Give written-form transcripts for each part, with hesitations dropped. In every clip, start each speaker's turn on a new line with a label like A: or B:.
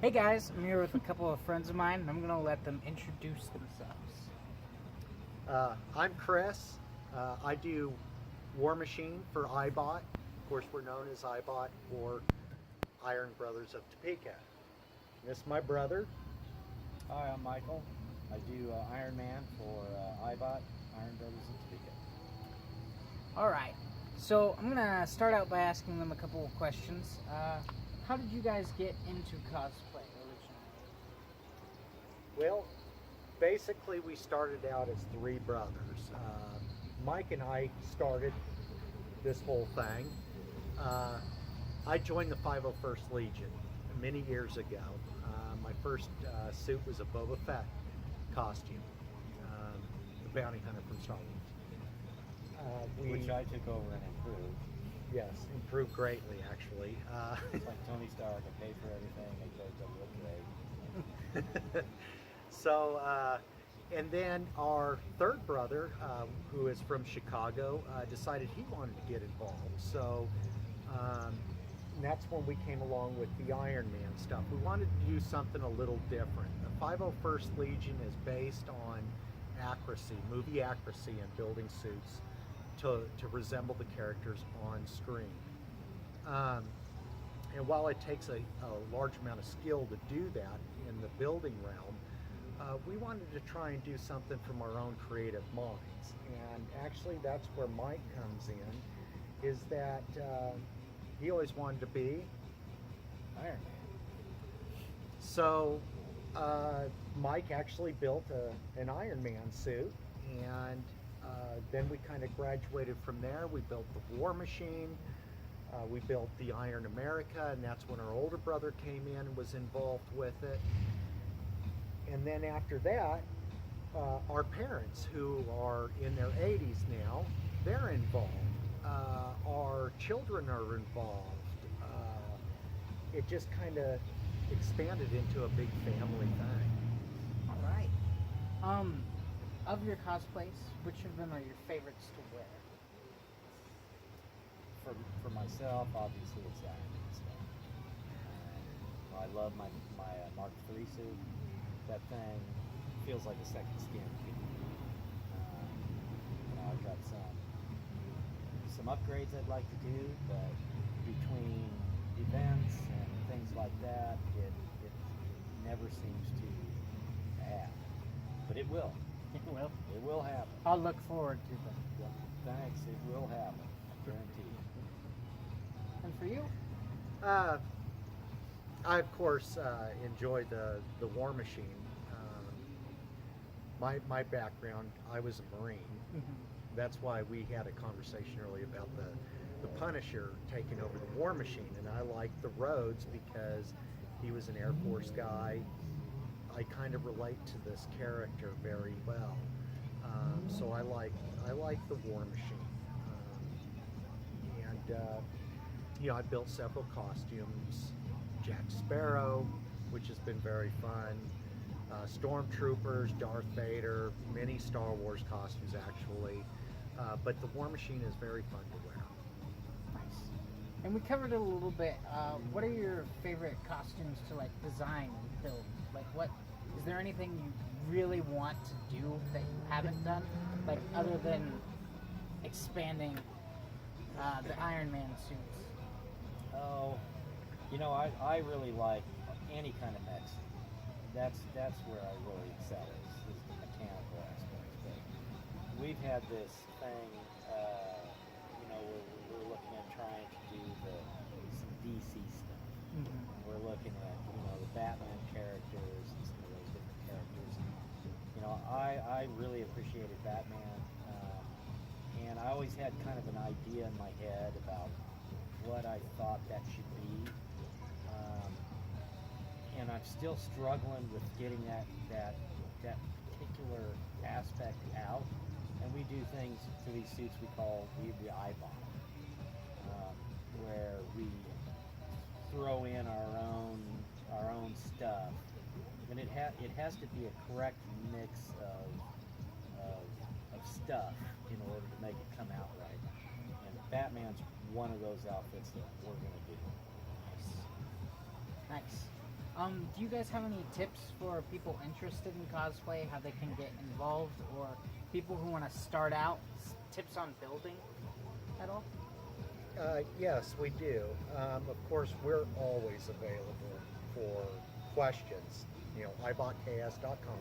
A: Hey guys, I'm here with a couple of friends of mine, and I'm going to let them introduce themselves.
B: I'm Chris. I do War Machine for IBOT. Of course, we're known as IBOT or Iron Brothers of Topeka. And this is my brother.
C: Hi, I'm Michael. I do Iron Man for IBOT, Iron Brothers of Topeka.
A: Alright, so I'm going to start out by asking them a couple of questions. How did you guys get into cosplay originally?
B: Well, basically, we started out as three brothers. Mike and I started this whole thing. I joined the 501st Legion many years ago. My first suit was a Boba Fett costume, the bounty hunter from Star Wars.
C: Which I took over and improved.
B: Yes, improved greatly, actually.
C: It's like Tony Stark. I paid for everything. I chose to look great.
B: So, and then our third brother, who is from Chicago, decided he wanted to get involved. So and that's when we came along with the Iron Man stuff. We wanted to do something a little different. The 501st Legion is based on accuracy, movie accuracy, and building suits to resemble the characters on screen. And while it takes a large amount of skill to do that in the building realm, we wanted to try and do something from our own creative minds. And actually that's where Mike comes in, is that he always wanted to be
C: Iron Man.
B: So Mike actually built an Iron Man suit, and then we kind of graduated from there. We built the War Machine, we built the Iron America, and that's when our older brother came in and was involved with it. And then after that, our parents, who are in their 80s now, they're involved. Our children are involved. It just kind of expanded into a big family thing.
A: Alright. Of your cosplays, which of them are your favorites to wear?
C: For myself, obviously, it's the Iron Man stuff. I love my Mark III suit. That thing feels like a second skin. I've got some upgrades I'd like to do, but between events and things like that, it never seems to happen. But it will.
A: It will.
C: It will happen.
A: I'll look forward to them.
C: Yeah, thanks. It will happen. Guaranteed.
A: And for you?
B: I of course enjoy the War Machine. My background, I was a Marine.
A: Mm-hmm.
B: That's why we had a conversation earlier about the Punisher taking over the War Machine, and I liked the Rhodes because he was an Air Force guy. I kind of relate to this character very well, so I like the War Machine, and I built several costumes. Jack Sparrow, which has been very fun. Stormtroopers, Darth Vader, many Star Wars costumes actually. But the War Machine is very fun to wear.
A: Nice. And we covered it a little bit. What are your favorite costumes to design and build? What is there anything you really want to do that you haven't done, other than expanding the Iron Man suits?
C: Oh, I really like any kind of mech suit. That's where I really excel is the mechanical aspects. But we've had this thing, we're looking at trying to do some DC stuff.
A: Mm-hmm.
C: We're looking at the Batman characters and some of those different characters. I really appreciated Batman, and I always had kind of an idea in my head about what I thought that should be. And I'm still struggling with getting that particular aspect out. And we do things to these suits we call the IBOT, where we throw in our own stuff, and it has to be a correct mix of stuff in order to make it come out right. And Batman's one of those outfits that we're going to do.
A: Nice. Do you guys have any tips for people interested in cosplay, how they can get involved, or people who want to start out? Tips on building at all?
B: Yes, we do. Of course, we're always available for questions. IBOTKS.com.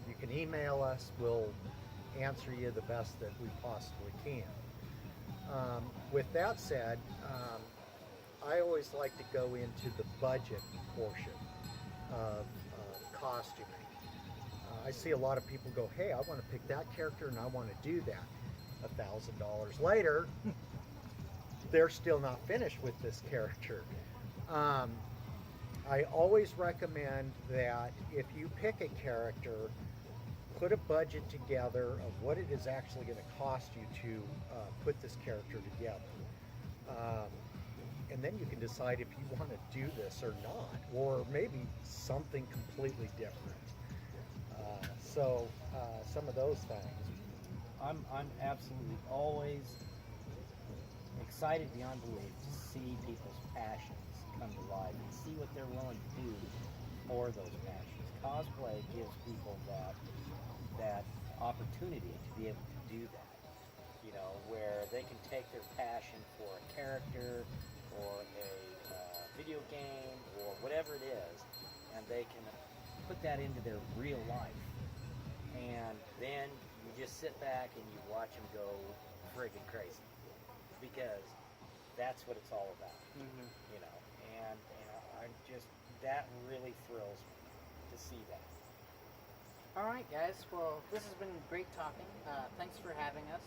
B: You can email us. We'll answer you the best that we possibly can. With that said, I always like to go into the budget portion of costuming. I see a lot of people go, hey, I want to pick that character and I want to do that. $1,000 later, they're still not finished with this character. I always recommend that if you pick a character, put a budget together of what it is actually going to cost you to put this character together. And then you can decide if you want to do this or not, or maybe something completely different. Some of those things.
C: I'm absolutely always excited beyond belief to see people's passions come to life and see what they're willing to do for those passions. Cosplay gives people that opportunity to be able to do that, where they can take their passion for a character or a video game or whatever it is, and they can put that into their real life. And then you just sit back and you watch them go friggin' crazy, because that's what it's all about, and I just, that really thrills me to see that.
A: All right, guys. Well, this has been great talking. Thanks for having us.